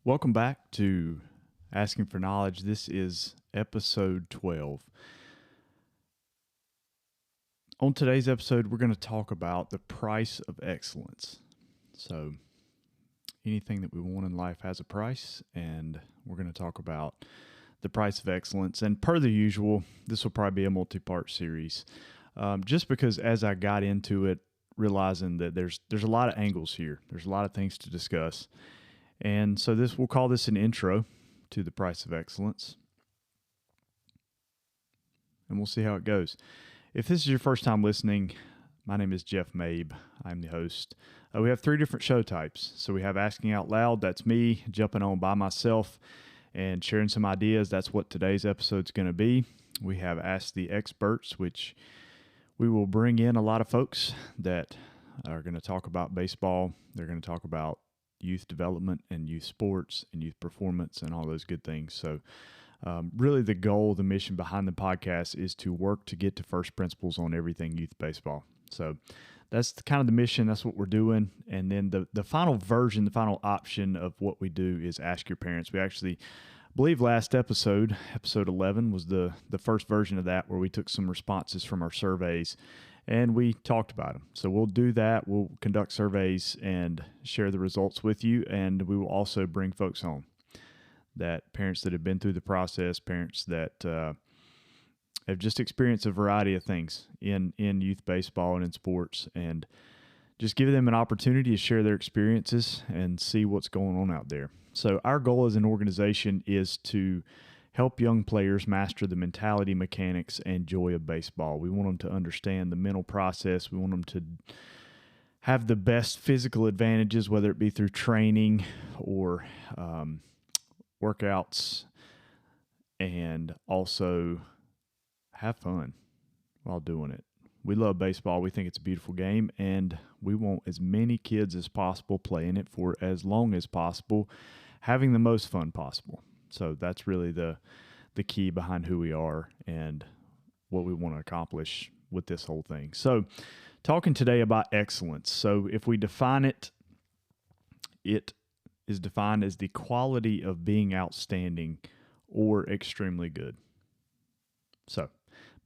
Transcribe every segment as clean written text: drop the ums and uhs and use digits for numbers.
Welcome back to Asking for Knowledge. This is episode 12. On today's episode, we're going to talk about the price of excellence. So, anything that we want in life has a price, and we're going to talk about the price of excellence. And per the usual, this will probably be a multi-part series, just because as I got into it, realizing that there's a lot of angles here. There's a lot of things to discuss. And so we'll call this an intro to the price of excellence. And we'll see how it goes. If this is your first time listening, my name is Jeff Mabe. I'm the host. We have 3 different show types. So we have Asking Out Loud. That's me jumping on by myself and sharing some ideas. That's what today's episode is going to be. We have Ask the Experts, which we will bring in a lot of folks that are going to talk about baseball. They're going to talk about youth development and youth sports and youth performance and all those good things. So really the goal, the mission behind the podcast is to work to get to first principles on everything youth baseball. So that's kind of the mission. That's what we're doing. And then the final version, the final option of what we do is Ask Your Parents. We actually, I believe last episode 11, was the first version of that, where we took some responses from our surveys and we talked about them. So we'll do that. We'll conduct surveys and share the results with you. And we will also bring folks on, that parents that have been through the process, parents that have just experienced a variety of things in youth baseball and in sports, and just give them an opportunity to share their experiences and see what's going on out there. So our goal as an organization is to help young players master the mentality, mechanics, and joy of baseball. We want them to understand the mental process. We want them to have the best physical advantages, whether it be through training or workouts, and also have fun while doing it. We love baseball. We think it's a beautiful game, and we want as many kids as possible playing it for as long as possible, having the most fun possible. So that's really the key behind who we are and what we want to accomplish with this whole thing. So talking today about excellence. So if we define it, it is defined as the quality of being outstanding or extremely good. So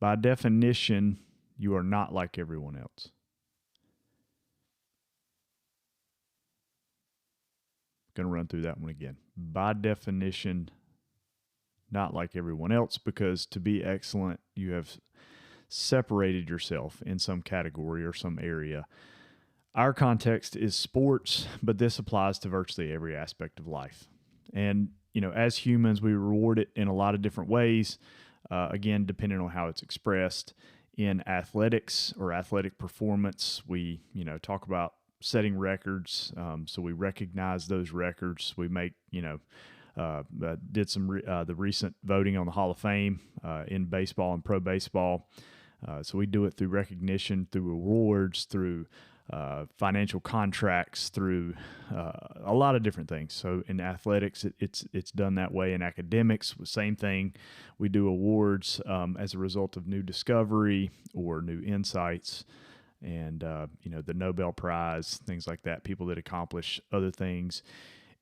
by definition, you are not like everyone else. Going to run through that one again. By definition, not like everyone else, because to be excellent, you have separated yourself in some category or some area. Our context is sports, but this applies to virtually every aspect of life. And, as humans, we reward it in a lot of different ways, again, depending on how it's expressed. In athletics or athletic performance, we, talk about setting records. So we recognize those records. We make, did some the recent voting on the Hall of Fame in baseball and pro baseball. So we do it through recognition, through awards, through financial contracts, through a lot of different things. So in athletics, it's done that way. In academics, same thing. We do awards as a result of new discovery or new insights. And, the Nobel Prize, things like that, people that accomplish other things.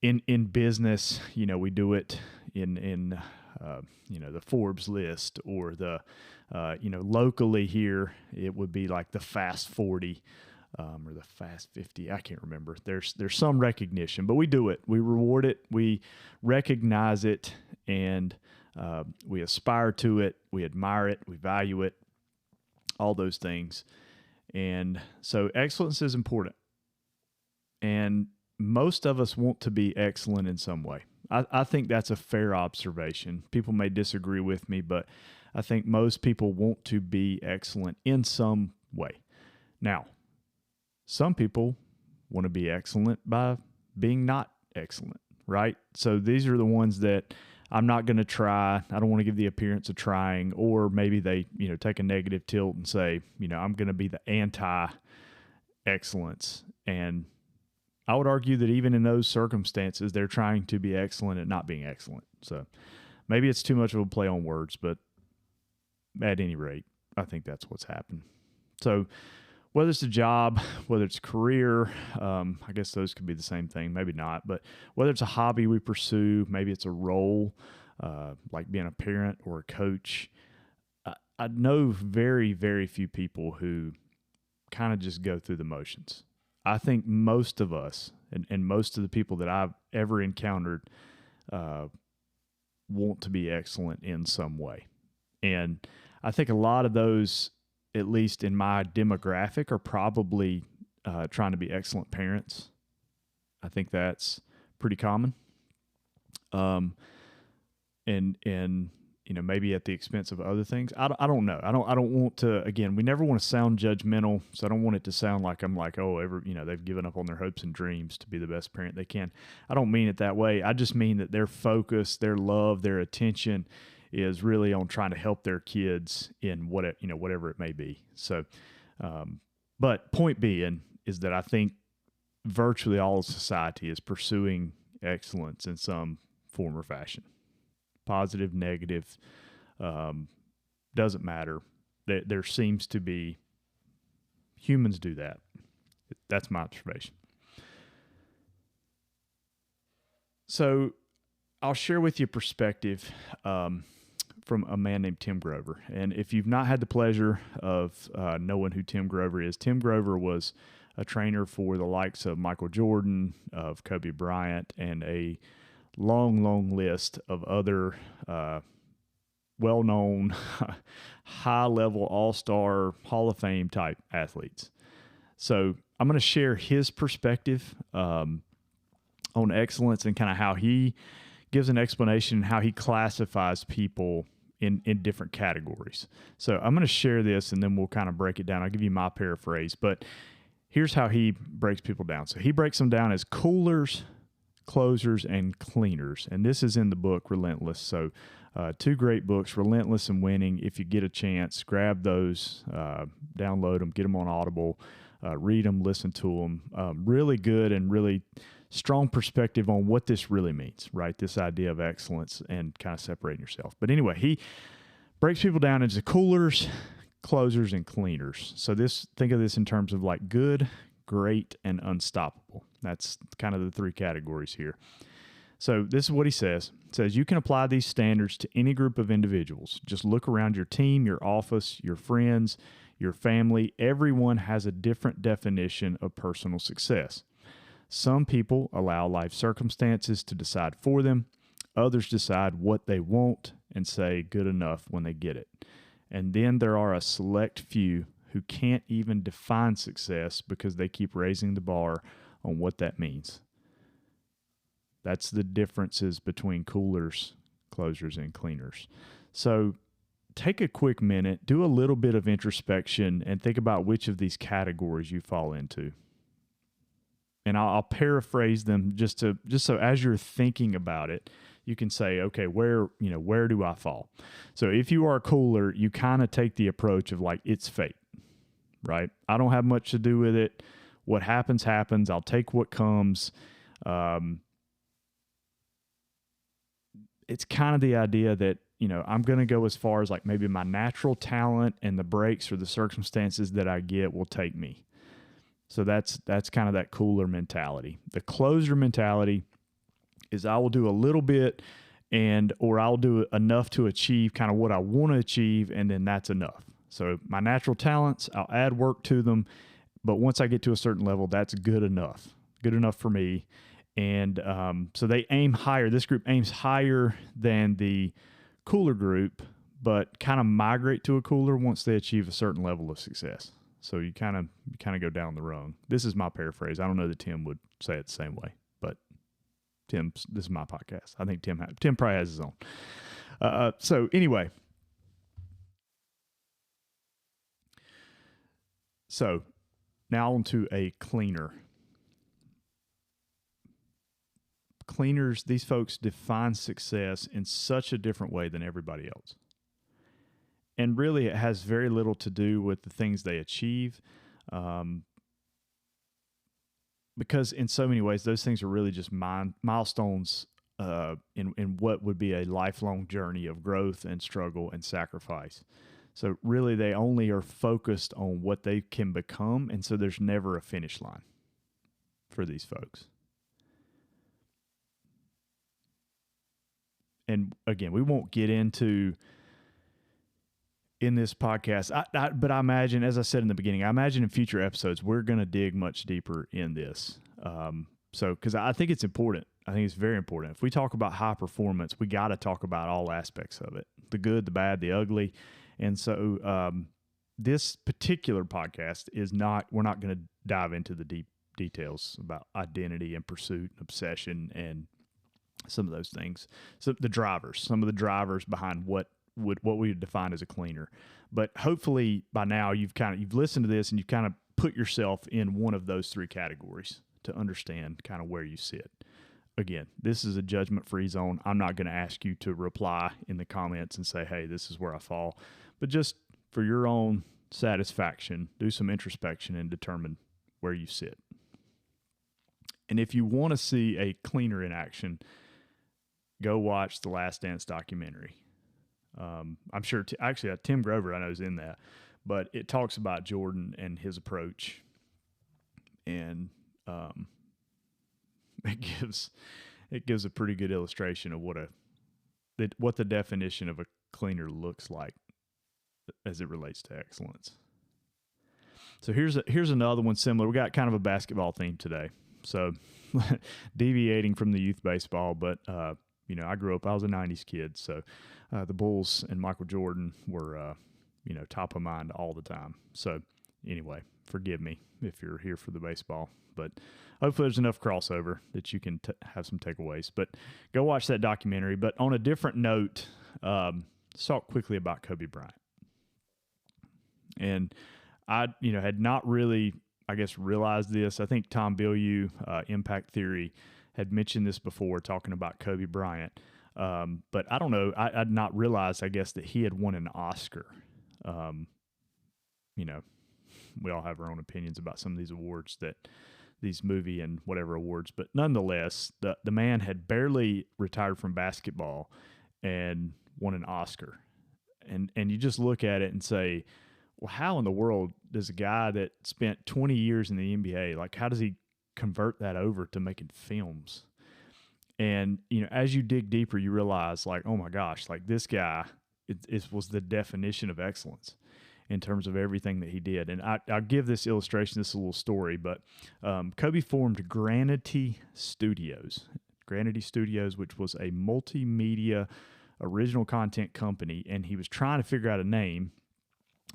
In business, we do it in the Forbes list, or the, locally here, it would be like the Fast 40 or the Fast 50. I can't remember. There's some recognition, but we do it. We reward it. We recognize it, and we aspire to it. We admire it. We value it, all those things. And so excellence is important. And most of us want to be excellent in some way. I think that's a fair observation. People may disagree with me, but I think most people want to be excellent in some way. Now, some people want to be excellent by being not excellent, right? So these are the ones that I'm not going to try. I don't want to give the appearance of trying, or maybe they, take a negative tilt and say, I'm going to be the anti-excellence. And I would argue that even in those circumstances, they're trying to be excellent at not being excellent. So maybe it's too much of a play on words, but at any rate, I think that's what's happened. So whether it's a job, whether it's a career, I guess those could be the same thing, maybe not, but whether it's a hobby we pursue, maybe it's a role, like being a parent or a coach. I know very, very few people who kind of just go through the motions. I think most of us and most of the people that I've ever encountered want to be excellent in some way. And I think a lot of those, at least in my demographic, are probably trying to be excellent parents. I think that's pretty common. And maybe at the expense of other things. I don't know. I don't want to. Again, we never want to sound judgmental, so I don't want it to sound like I'm like, they've given up on their hopes and dreams to be the best parent they can. I don't mean it that way. I just mean that their focus, their love, their attention is really on trying to help their kids in whatever it may be. So, but point being is that I think virtually all of society is pursuing excellence in some form or fashion. Positive, negative, doesn't matter. There seems to be, humans do that. That's my observation. So I'll share with you a perspective from a man named Tim Grover. And if you've not had the pleasure of knowing who Tim Grover is, Tim Grover was a trainer for the likes of Michael Jordan, of Kobe Bryant, and a long list of other well-known, high-level, all-star, Hall of Fame type athletes. So I'm going to share his perspective on excellence and kind of how he gives an explanation, how he classifies people in different categories. So I'm going to share this, and then we'll kind of break it down. I'll give you my paraphrase, but here's how he breaks people down. So he breaks them down as coolers, closers, and cleaners. And this is in the book Relentless. So two great books, Relentless and Winning. If you get a chance, grab those, download them, get them on Audible, read them, listen to them. Really good and really strong perspective on what this really means, right? This idea of excellence and kind of separating yourself. But anyway, he breaks people down into coolers, closers, and cleaners. So think of this in terms of like good, great, and unstoppable. That's kind of the three categories here. So this is what he says. It says, you can apply these standards to any group of individuals. Just look around your team, your office, your friends, your family. Everyone has a different definition of personal success. Some people allow life circumstances to decide for them. Others decide what they want and say good enough when they get it. And then there are a select few who can't even define success because they keep raising the bar on what that means. That's the differences between coolers, closers, and cleaners. So take a quick minute, do a little bit of introspection, and think about which of these categories you fall into. And I'll paraphrase them just so as you're thinking about it, you can say, okay, where do I fall? So if you are a cooler, you kind of take the approach of like, it's fate, right? I don't have much to do with it. What happens, happens. I'll take what comes. It's kind of the idea that, I'm going to go as far as like maybe my natural talent and the breaks or the circumstances that I get will take me. So that's kind of that cooler mentality. The closer mentality is I will do a little bit or I'll do enough to achieve kind of what I want to achieve, and then that's enough. So my natural talents, I'll add work to them, but once I get to a certain level, that's good enough for me. And so they aim higher. This group aims higher than the cooler group, but kind of migrate to a cooler once they achieve a certain level of success. So you kind of go down the rung. This is my paraphrase. I don't know that Tim would say it the same way, but this is my podcast. I think Tim probably has his own. So anyway, so now on to a cleaner. Cleaners, these folks define success in such a different way than everybody else. And really, it has very little to do with the things they achieve, because in so many ways, those things are really just milestones in what would be a lifelong journey of growth and struggle and sacrifice. So really, they only are focused on what they can become, and so there's never a finish line for these folks. And again, we won't get into in this podcast, but I imagine, as I said in the beginning, I imagine in future episodes we're going to dig much deeper in this. So, because I think it's important. I think it's very important. If we talk about high performance, we got to talk about all aspects of it: the good, the bad, the ugly. And so, this particular podcast is not. We're not going to dive into the deep details about identity and pursuit and obsession and some of those things. So some of the drivers behind what we would define as a cleaner. But hopefully by now you've listened to this and you've kind of put yourself in one of those three categories to understand kind of where you sit. Again, this is a judgment-free zone. I'm not going to ask you to reply in the comments and say, hey, this is where I fall. But just for your own satisfaction, do some introspection and determine where you sit. And if you want to see a cleaner in action, go watch the Last Dance documentary. I'm sure, Tim Grover, I know, is in that, but it talks about Jordan and his approach, and it gives a pretty good illustration of what the definition of a cleaner looks like as it relates to excellence. So here's another one similar. We got kind of a basketball theme today, so deviating from the youth baseball, but I grew up, I was a 90s kid, so the Bulls and Michael Jordan were, top of mind all the time. So anyway, forgive me if you're here for the baseball, but hopefully there's enough crossover that you can have some takeaways. But go watch that documentary. But on a different note, let's talk quickly about Kobe Bryant. And I, had not really, realized this. I think Tom Bilyeu, Impact Theory, had mentioned this before, talking about Kobe Bryant. But I don't know. I'd not realized, that he had won an Oscar. We all have our own opinions about some of these awards, these movie and whatever awards. But nonetheless, the man had barely retired from basketball and won an Oscar. And you just look at it and say, well, how in the world does a guy that spent 20 years in the NBA, how does he convert that over to making films? And, as you dig deeper, you realize, oh my gosh, this guy, it was the definition of excellence in terms of everything that he did. And I'll give this illustration, this is a little story, but Kobe formed Granity Studios, which was a multimedia original content company, and he was trying to figure out a name.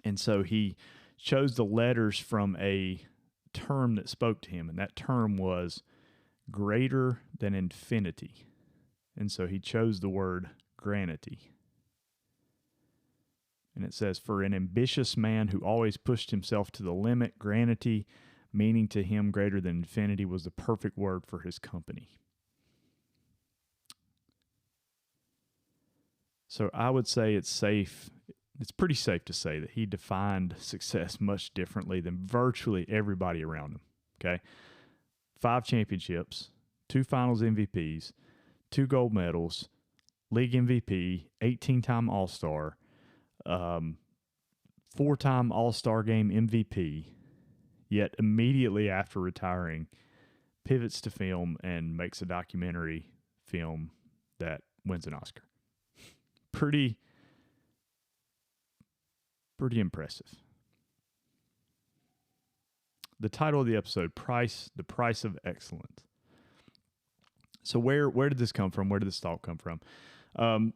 And so he chose the letters from a term that spoke to him, and that term was greater than infinity. And so he chose the word Granity. And it says, for an ambitious man who always pushed himself to the limit, Granity, meaning to him greater than infinity, was the perfect word for his company. So I would say it's pretty safe to say that he defined success much differently than virtually everybody around him. Okay? 5 championships, 2 finals MVPs, 2 gold medals, league MVP, 18-time All-Star, 4-time All-Star Game MVP, yet immediately after retiring, pivots to film and makes a documentary film that wins an Oscar. Pretty impressive. The title of the episode, The Price of Excellence. So where did this come from? Where did this thought come from?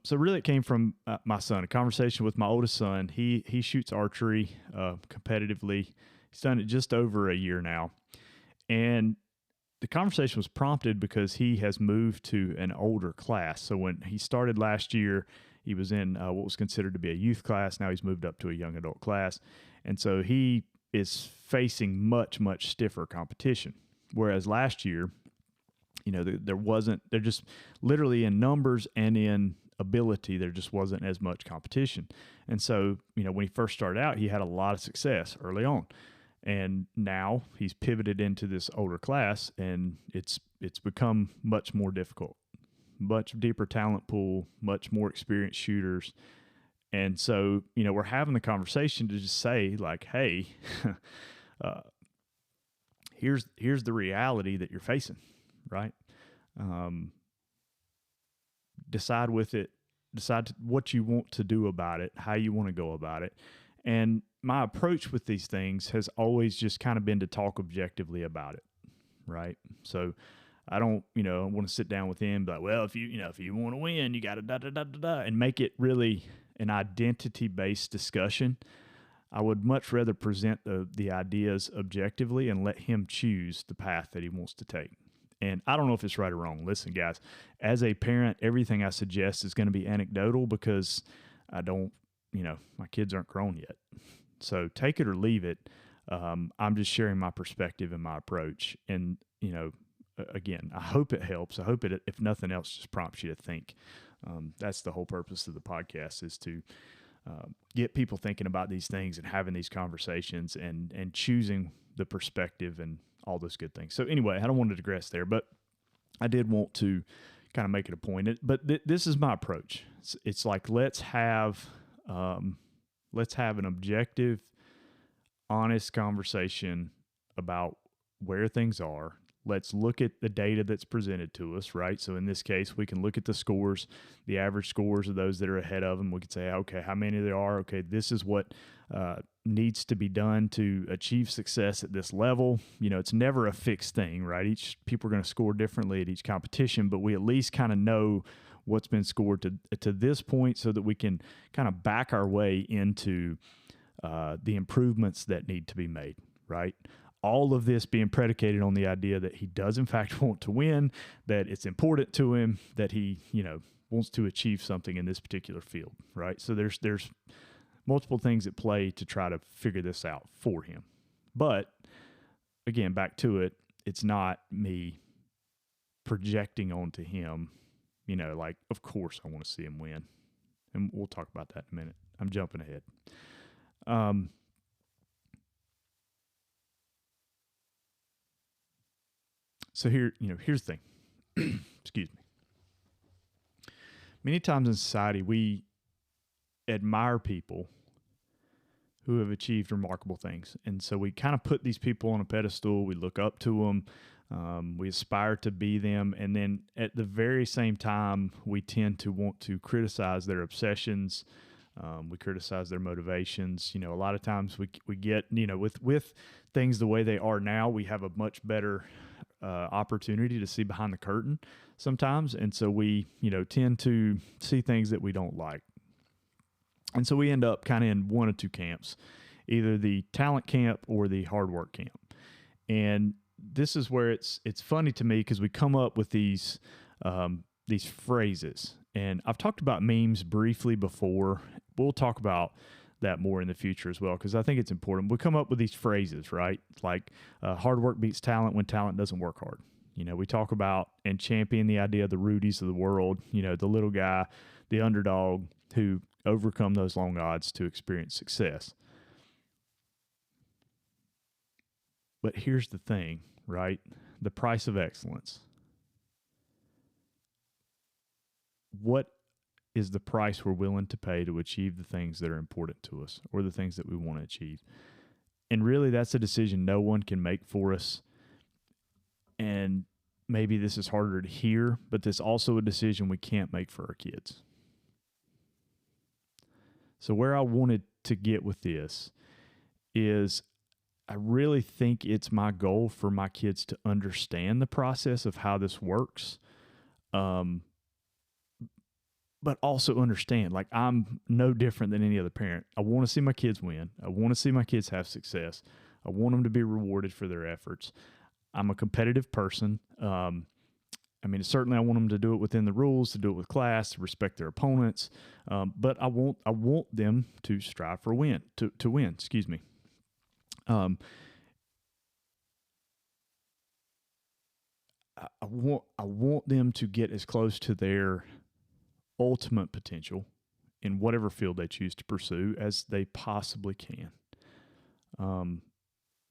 So really it came from my son, a conversation with my oldest son. He shoots archery competitively. He's done it just over a year now. And the conversation was prompted because he has moved to an older class. So when he started last year, he was in what was considered to be a youth class. Now he's moved up to a young adult class. And so he is facing much, much stiffer competition. Whereas last year, they're just literally in numbers and in ability, there just wasn't as much competition. And so, when he first started out, he had a lot of success early on. And now he's pivoted into this older class, and it's become much more difficult, much deeper talent pool, much more experienced shooters. And so, we're having the conversation to just say like, hey, uh, here's the reality that you're facing, right? Um, decide with it, what you want to do about it, how you want to go about it. And my approach with these things has always just kind of been to talk objectively about it, right? So I don't, want to sit down with him and be like, well, if you want to win, you got to da da da da da, and make it really an identity-based discussion. I would much rather present the ideas objectively and let him choose the path that he wants to take. And I don't know if it's right or wrong. Listen, guys, as a parent, everything I suggest is going to be anecdotal because I don't, my kids aren't grown yet. So take it or leave it. I'm just sharing my perspective and my approach. And, again, I hope it helps. I hope it, if nothing else, just prompts you to think. That's the whole purpose of the podcast, is to get people thinking about these things and having these conversations and choosing the perspective and all those good things. So anyway, I don't want to digress there, but I did want to kind of make it a point. But this is my approach. It's like, let's have an objective, honest conversation about where things are. Let's look at the data that's presented to us, right? So in this case, we can look at the scores, the average scores of those that are ahead of them. We can say, okay, how many there are? Okay, this is what needs to be done to achieve success at this level. It's never a fixed thing, right? People are going to score differently at each competition, but we at least kind of know what's been scored to this point so that we can kind of back our way into the improvements that need to be made, right? All of this being predicated on the idea that he does in fact want to win, that it's important to him, that he, wants to achieve something in this particular field, right? So there's multiple things at play to try to figure this out for him. But again, back to it, it's not me projecting onto him, like, of course I want to see him win. And we'll talk about that in a minute. I'm jumping ahead. So here's the thing. Excuse me. Many times in society, we admire people who have achieved remarkable things. And so we kind of put these people on a pedestal. We look up to them. We aspire to be them. And then at the very same time, we tend to want to criticize their obsessions. We criticize their motivations. A lot of times we get, with things the way they are now, we have a much better opportunity to see behind the curtain sometimes. And so we, tend to see things that we don't like. And so we end up kind of in one of two camps, either the talent camp or the hard work camp. And this is where it's funny to me because we come up with these phrases. And I've talked about memes briefly before. We'll talk about that more in the future as well, because I think it's important. We come up with these phrases, right? Like hard work beats talent when talent doesn't work hard. We talk about and champion the idea of the Rudies of the world, the little guy, the underdog who overcome those long odds to experience success. But here's the thing, right? The price of excellence. What is the price we're willing to pay to achieve the things that are important to us or the things that we want to achieve? And really, that's a decision no one can make for us. And maybe this is harder to hear, but this is also a decision we can't make for our kids. So where I wanted to get with this is I really think it's my goal for my kids to understand the process of how this works. But also understand, like, I'm no different than any other parent. I want to see my kids win. I want to see my kids have success. I want them to be rewarded for their efforts. I'm a competitive person. Certainly I want them to do it within the rules, to do it with class, to respect their opponents. But I want them to strive for win, to win, excuse me. I want them to get as close to their ultimate potential in whatever field they choose to pursue as they possibly can.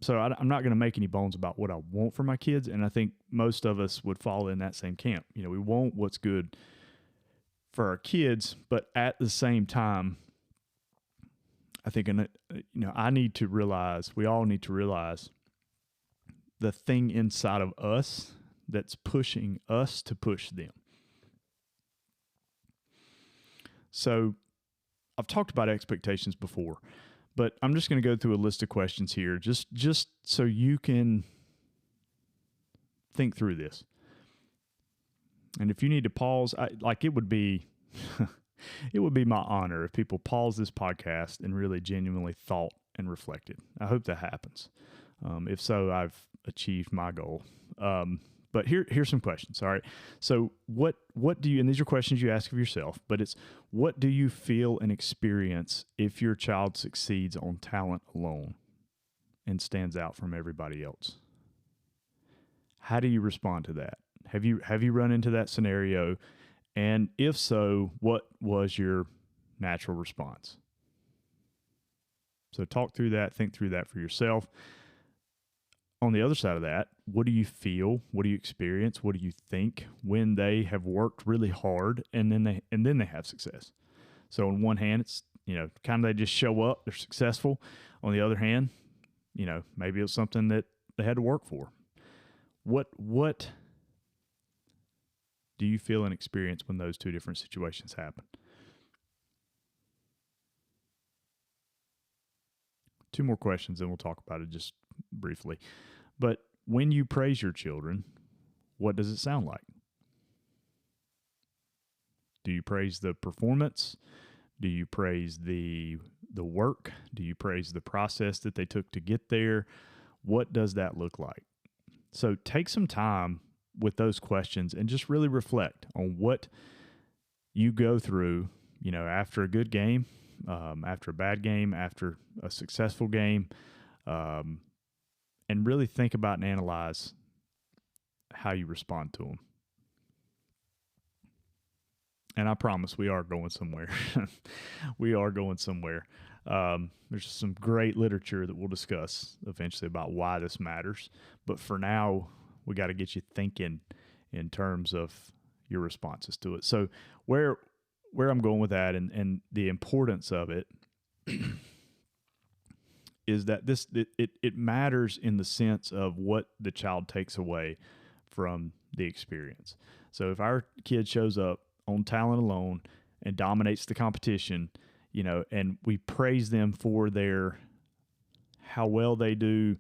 So I'm not going to make any bones about what I want for my kids, and I think most of us would fall in that same camp. We want what's good for our kids, but at the same time, I think, I need to realize, we all need to realize the thing inside of us that's pushing us to push them. So I've talked about expectations before, but I'm just going to go through a list of questions here just so you can think through this. And if you need to pause, it would be it would be my honor if people pause this podcast and really genuinely thought and reflected. I hope that happens. If so, I've achieved my goal. But here's some questions. All right. So what do you, and these are questions you ask of yourself, but it's, what do you feel and experience if your child succeeds on talent alone and stands out from everybody else? How do you respond to that? Have you run into that scenario? And if so, what was your natural response? So talk through that, think through that for yourself. On the other side of that, what do you feel? What do you experience? What do you think when they have worked really hard and then they have success? So on one hand, it's, kind of they just show up, they're successful. On the other hand, maybe it was something that they had to work for. What do you feel and experience when those two different situations happen? Two more questions, and we'll talk about it just briefly. But when you praise your children, what does it sound like? Do you praise the performance? Do you praise the work? Do you praise the process that they took to get there? What does that look like? So take some time with those questions and just really reflect on what you go through, after a good game, after a bad game, after a successful game, and really think about and analyze how you respond to them. And I promise we are going somewhere. We are going somewhere. There's some great literature that we'll discuss eventually about why this matters. But for now, we got to get you thinking in terms of your responses to it. So where I'm going with that and the importance of it is that it matters in the sense of what the child takes away from the experience. So if our kid shows up on talent alone and dominates the competition, and we praise them for how well they do,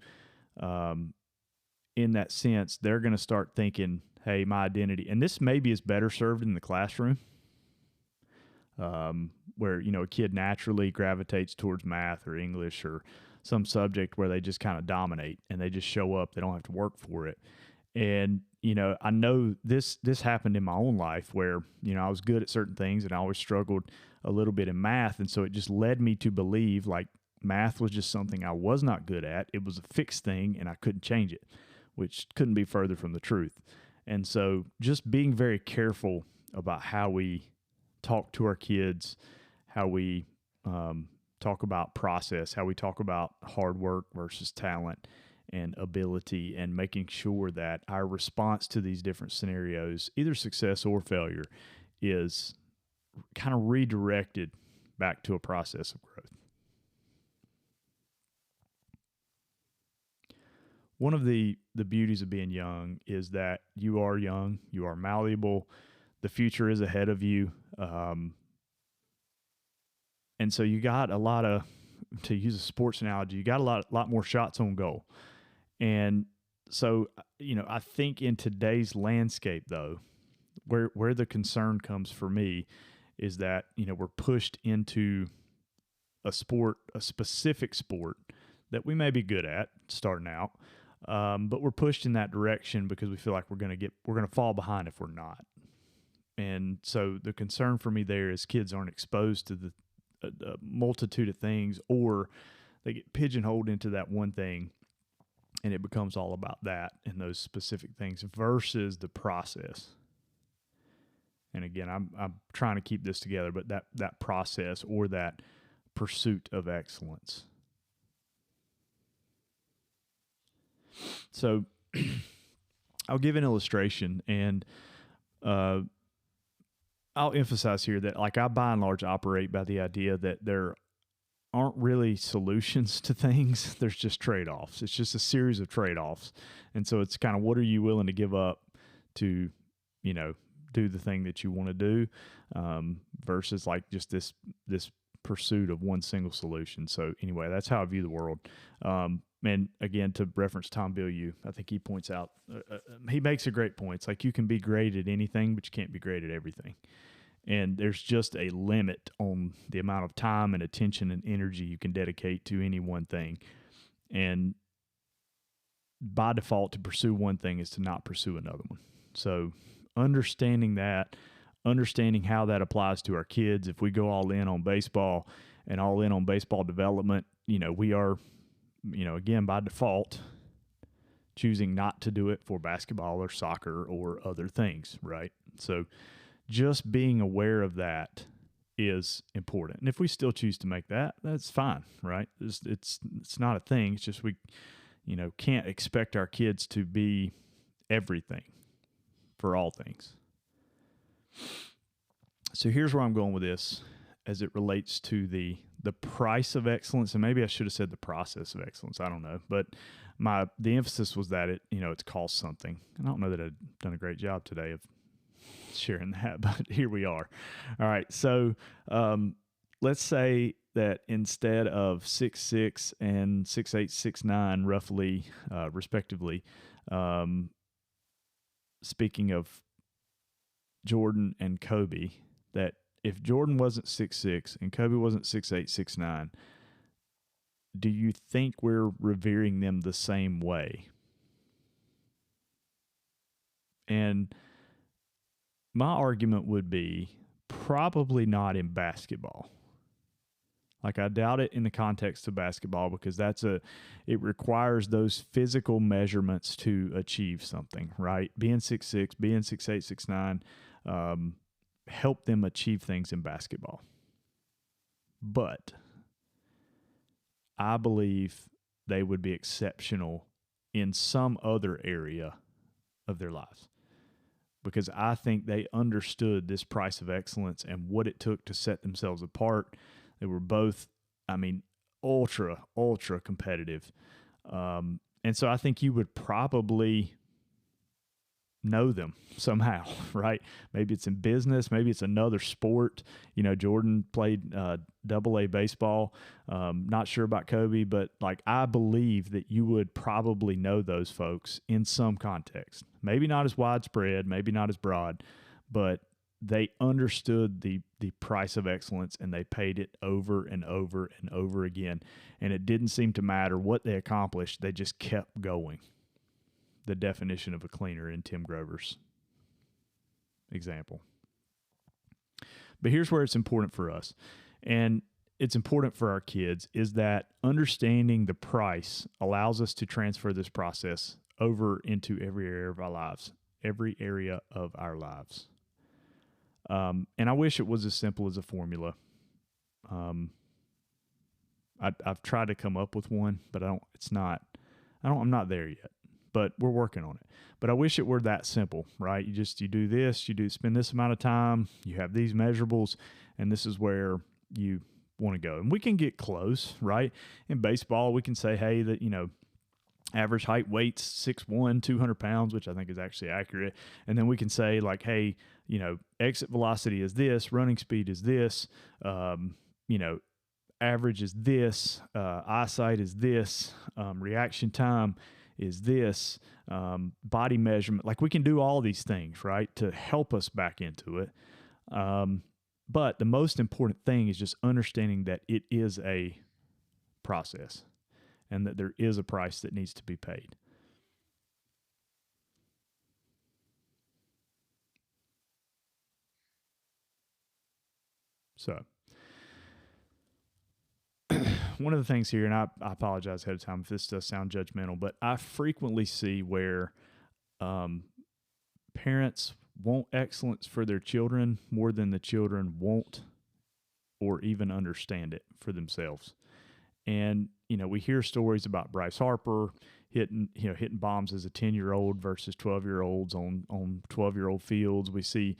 in that sense, they're going to start thinking, hey, my identity, and this maybe is better served in the classroom, where, a kid naturally gravitates towards math or English or some subject where they just kind of dominate and they just show up. They don't have to work for it. And, I know this happened in my own life where, I was good at certain things and I always struggled a little bit in math. And so it just led me to believe like math was just something I was not good at. It was a fixed thing and I couldn't change it, which couldn't be further from the truth. And so just being very careful about how we talk to our kids, how we talk about process, how we talk about hard work versus talent and ability, and making sure that our response to these different scenarios, either success or failure, is kind of redirected back to a process of growth. One of the beauties of being young is that you are young, you are malleable, the future is ahead of you. And so you got a lot of, to use a sports analogy, you got a lot more shots on goal. And so, I think in today's landscape, though, where the concern comes for me is that, we're pushed into a specific sport that we may be good at starting out, but we're pushed in that direction because we feel like we're going to fall behind if we're not. And so the concern for me there is kids aren't exposed to the multitude of things, or they get pigeonholed into that one thing and it becomes all about that and those specific things versus the process. And again, I'm trying to keep this together, but that process or that pursuit of excellence. So I'll give an illustration, and I'll emphasize here that, like, I by and large operate by the idea that there aren't really solutions to things. There's just trade-offs. It's just a series of trade-offs. And so it's kind of, what are you willing to give up to, you know, do the thing that you want to do, versus like just this pursuit of one single solution. So anyway, that's how I view the world. And again, to reference Tom Bilyeu, I think he points out, he makes a great point. It's like, you can be great at anything, but you can't be great at everything. And there's just a limit on the amount of time and attention and energy you can dedicate to any one thing. And by default, to pursue one thing is to not pursue another one. So understanding that, understanding how that applies to our kids. If we go all in on baseball and all in on baseball development, you know, we are, you know, again, by default, choosing not to do it for basketball or soccer or other things, right? So just being aware of that is important. And if we still choose to make that, that's fine, right? It's not a thing. It's just we, you know, can't expect our kids to be everything for all things. So here's where I'm going with this as it relates to the price of excellence. And maybe I should have said the process of excellence. I don't know. But the emphasis was that it's cost something. And I don't know that I've done a great job today of sharing that, but here we are. All right. So let's say that instead of 6'6" and 6'8", 6'9", roughly, respectively, speaking of Jordan and Kobe, that if Jordan wasn't 6'6" and Kobe wasn't 6'8", 6'9", do you think we're revering them the same way? And my argument would be probably not in basketball. Like, I doubt it in the context of basketball, because it requires those physical measurements to achieve something, right? Being 6'6", being 6'8", 6'9", help them achieve things in basketball. But I believe they would be exceptional in some other area of their lives, because I think they understood this price of excellence and what it took to set themselves apart. They were both, ultra, ultra competitive. And so I think you would probably know them somehow, right? Maybe it's in business, maybe it's another sport. Jordan played AA baseball. Not sure about Kobe, but I believe that you would probably know those folks in some context. Maybe not as widespread, maybe not as broad, but they understood the price of excellence, and they paid it over and over and over again. And it didn't seem to matter what they accomplished. They just kept going. The definition of a cleaner in Tim Grover's example. But here's where it's important for us, and it's important for our kids, is that understanding the price allows us to transfer this process over into every area of our lives. And I wish it was as simple as a formula. I've tried to come up with one, but I'm not there yet. But we're working on it. But I wish it were that simple, right? You do this, spend this amount of time, you have these measurables, and this is where you want to go. And we can get close, right? In baseball, we can say, hey, that, average height, weight's 6'1", 200 pounds, which I think is actually accurate. And then we can say, hey, exit velocity is this, running speed is this, average is this, eyesight is this, reaction time is this, body measurement. We can do all these things, right, to help us back into it. But the most important thing is just understanding that it is a process and that there is a price that needs to be paid. So one of the things here, and I apologize ahead of time if this does sound judgmental, but I frequently see where parents want excellence for their children more than the children want or even understand it for themselves. And, we hear stories about Bryce Harper hitting bombs as a 10-year-old versus 12-year-olds on 12-year-old fields. We see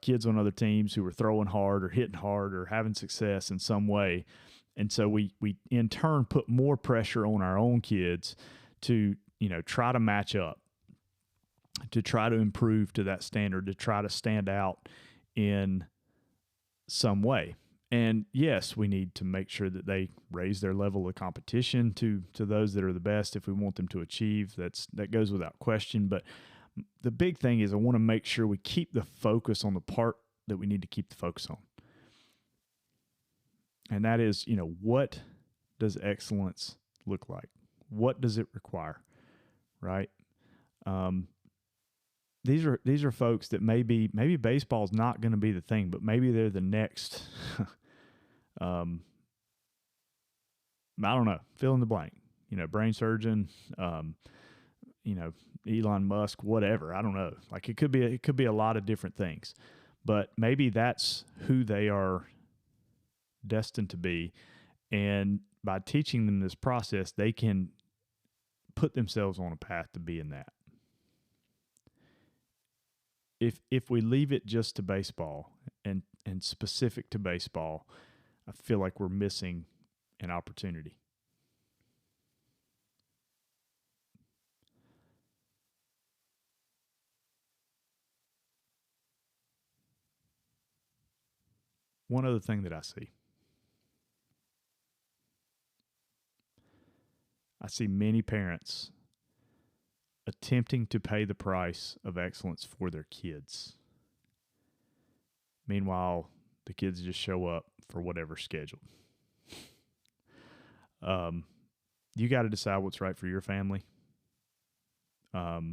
kids on other teams who are throwing hard or hitting hard or having success in some way. And so we in turn put more pressure on our own kids to, try to match up, to try to improve to that standard, to try to stand out in some way. And yes, we need to make sure that they raise their level of competition to those that are the best if we want them to achieve. That goes without question. But the big thing is I want to make sure we keep the focus on the part that we need to keep the focus on. And that is, what does excellence look like? What does it require? Right? These are folks that maybe baseball's not going to be the thing, but maybe they're the next I don't know, fill in the blank, brain surgeon, Elon Musk, whatever. I don't know. Like it could be a lot of different things, but maybe that's who they are destined to be. And by teaching them this process, they can put themselves on a path to being that. If we leave it just to baseball and specific to baseball, I feel like we're missing an opportunity. One other thing that I see many parents attempting to pay the price of excellence for their kids. Meanwhile, the kids just show up for whatever's scheduled. You got to decide what's right for your family. But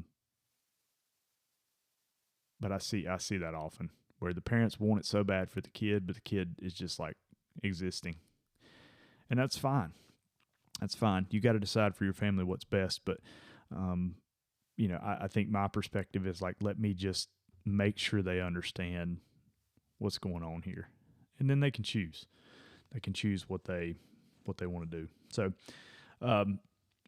I see that often where the parents want it so bad for the kid, but the kid is just like existing. And that's fine. That's fine. You got to decide for your family what's best. But, I think my perspective is like, let me just make sure they understand what's going on here. And then they can choose. They can choose what they want to do. So,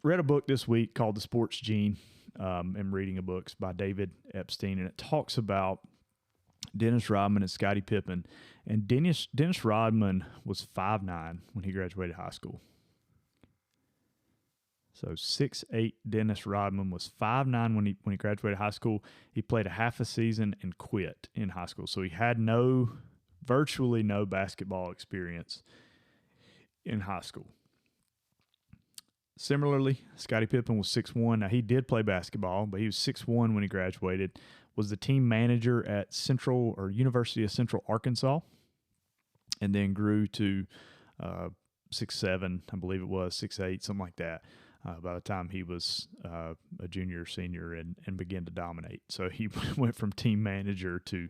read a book this week called The Sports Gene. I'm reading a book by David Epstein, and it talks about Dennis Rodman and Scottie Pippen. And Dennis Rodman was 5'9" when he graduated high school. So 6'8" Dennis Rodman was 5'9" when he graduated high school. He played a half a season and quit in high school. So he had virtually no basketball experience in high school. Similarly, Scottie Pippen was 6'1". Now, he did play basketball, but he was 6'1" when he graduated, was the team manager at University of Central Arkansas, and then grew to 6'7", I believe it was, 6'8", something like that, by the time he was a junior or senior and began to dominate. So he went from team manager to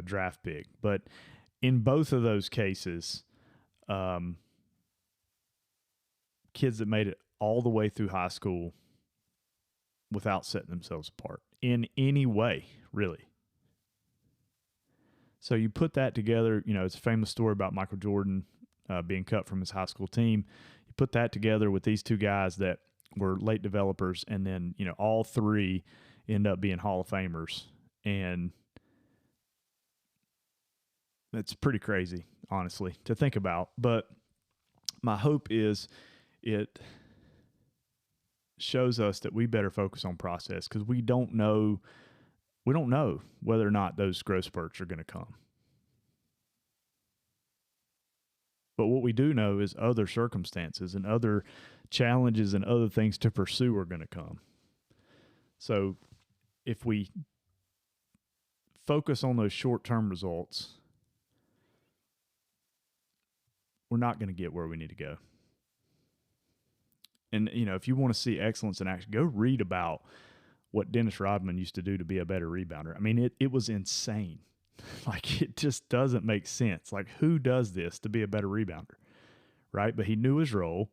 draft pick. But in both of those cases, kids that made it all the way through high school without setting themselves apart in any way, really. So you put that together, it's a famous story about Michael Jordan being cut from his high school team. You put that together with these two guys that were late developers, and then, all three end up being Hall of Famers. And that's pretty crazy, honestly, to think about. But my hope is it shows us that we better focus on process, because we don't know whether or not those growth spurts are going to come. But what we do know is other circumstances and other challenges and other things to pursue are going to come. So if we focus on those short-term results, we're not going to get where we need to go. And, if you want to see excellence in action, go read about what Dennis Rodman used to do to be a better rebounder. I mean, it was insane. Like, it just doesn't make sense. Like, who does this to be a better rebounder, right? But he knew his role.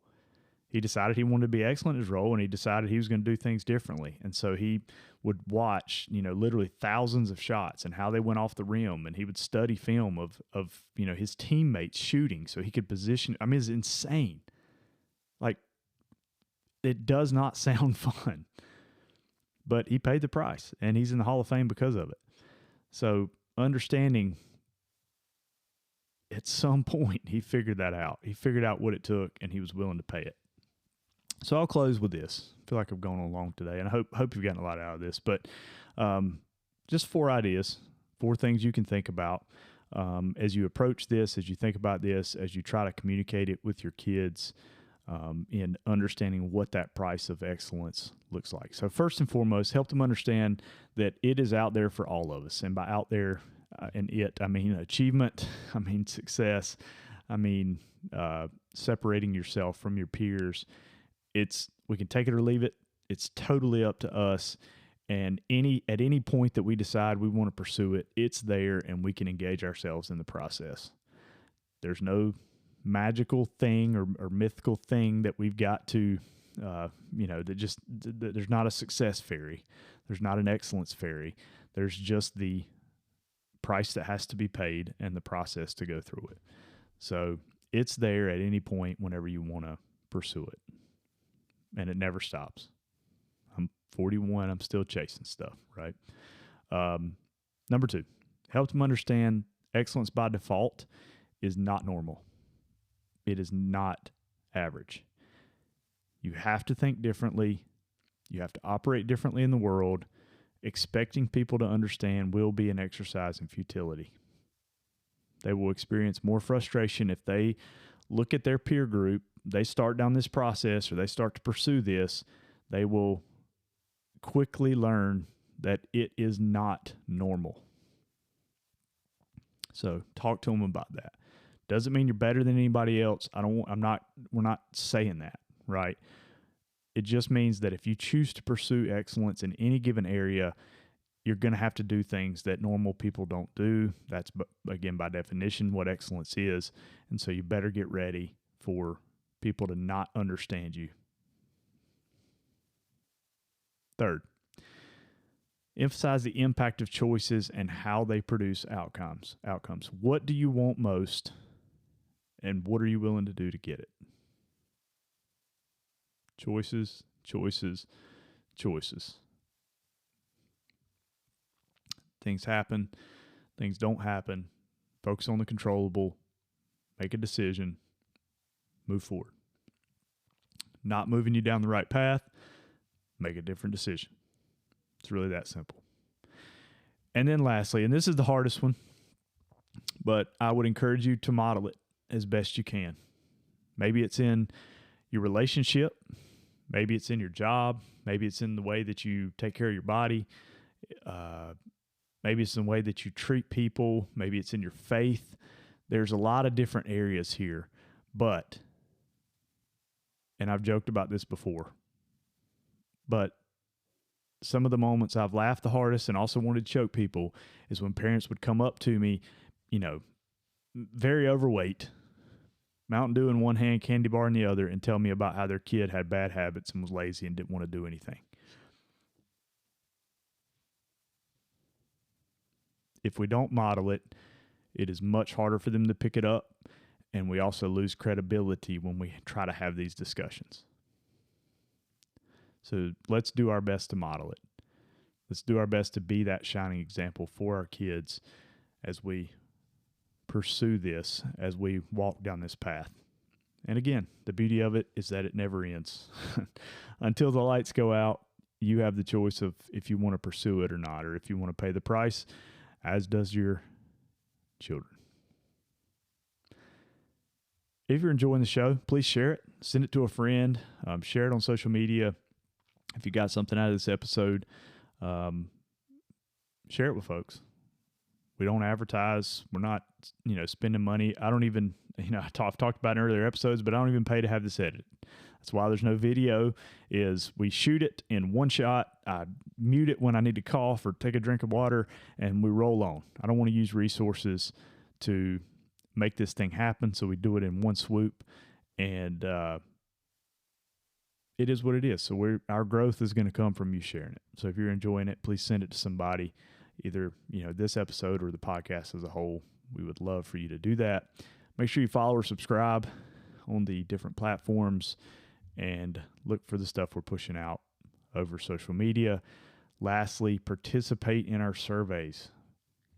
He decided he wanted to be excellent in his role, and he decided he was going to do things differently. And so he would watch, literally thousands of shots and how they went off the rim, and he would study film of his teammates shooting so he could position. I mean, it's insane. Like, it does not sound fun, but he paid the price, and he's in the Hall of Fame because of it. So understanding at some point he figured that out. He figured out what it took, and he was willing to pay it. So I'll close with this. I feel like I've gone on long today, and I hope you've gotten a lot out of this. But just 4 ideas, 4 things you can think about as you approach this, as you think about this, as you try to communicate it with your kids, in understanding what that price of excellence looks like. So first and foremost, help them understand that it is out there for all of us. And by out there, I mean achievement, I mean success, I mean separating yourself from your peers. We can take it or leave it. It's totally up to us. And at any point that we decide we want to pursue it, it's there, and we can engage ourselves in the process. There's no magical thing or mythical thing that we've got to, there's not a success fairy. There's not an excellence fairy. There's just the price that has to be paid and the process to go through it. So it's there at any point whenever you want to pursue it. And it never stops. I'm 41. I'm still chasing stuff, right? Number 2, help them understand excellence by default is not normal. It is not average. You have to think differently. You have to operate differently in the world. Expecting people to understand will be an exercise in futility. They will experience more frustration if they look at their peer group, they start down this process, or they start to pursue this. They will quickly learn that it is not normal. So talk to them about that. Doesn't mean you're better than anybody else. We're not saying that, right? It just means that if you choose to pursue excellence in any given area, you're going to have to do things that normal people don't do. That's, again, by definition, what excellence is. And so you better get ready for people to not understand you. Third, emphasize the impact of choices and how they produce outcomes. What do you want most, and what are you willing to do to get it? Choices, choices, choices. Things happen, things don't happen. Focus on the controllable. Make a decision. Move forward. Not moving you down the right path, make a different decision. It's really that simple. And then lastly, and this is the hardest one, but I would encourage you to model it as best you can. Maybe it's in your relationship. Maybe it's in your job. Maybe it's in the way that you take care of your body. Maybe it's in the way that you treat people. Maybe it's in your faith. There's a lot of different areas here. But, and I've joked about this before, but some of the moments I've laughed the hardest and also wanted to choke people is when parents would come up to me, very overweight, Mountain Dew in one hand, candy bar in the other, and tell me about how their kid had bad habits and was lazy and didn't want to do anything. If we don't model it, it is much harder for them to pick it up, and we also lose credibility when we try to have these discussions. So let's do our best to model it. Let's do our best to be that shining example for our kids as we pursue this, as we walk down this path. And again, the beauty of it is that it never ends. Until the lights go out, you have the choice of if you want to pursue it or not, or if you want to pay the price, as does your children. If you're enjoying the show, please share it. Send it to a friend. Share it on social media. If you got something out of this episode, share it with folks. We don't advertise. We're not, spending money. I don't even, I've talked about in earlier episodes, but I don't even pay to have this edited. That's why there's no video. Is we shoot it in one shot. I mute it when I need to cough or take a drink of water, and we roll on. I don't want to use resources to make this thing happen, so we do it in one swoop, and it is what it is. So our growth is going to come from you sharing it. So if you're enjoying it, please send it to somebody, either this episode or the podcast as a whole. We would love for you to do that. Make sure you follow or subscribe on the different platforms, and look for the stuff we're pushing out over social media. Lastly, participate in our surveys.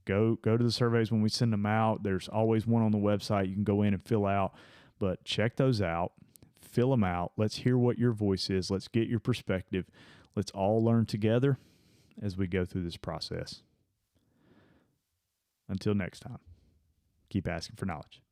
Go to the surveys when we send them out. There's always one on the website you can go in and fill out, but check those out. Fill them out. Let's hear what your voice is. Let's get your perspective. Let's all learn together as we go through this process. Until next time, keep asking for knowledge.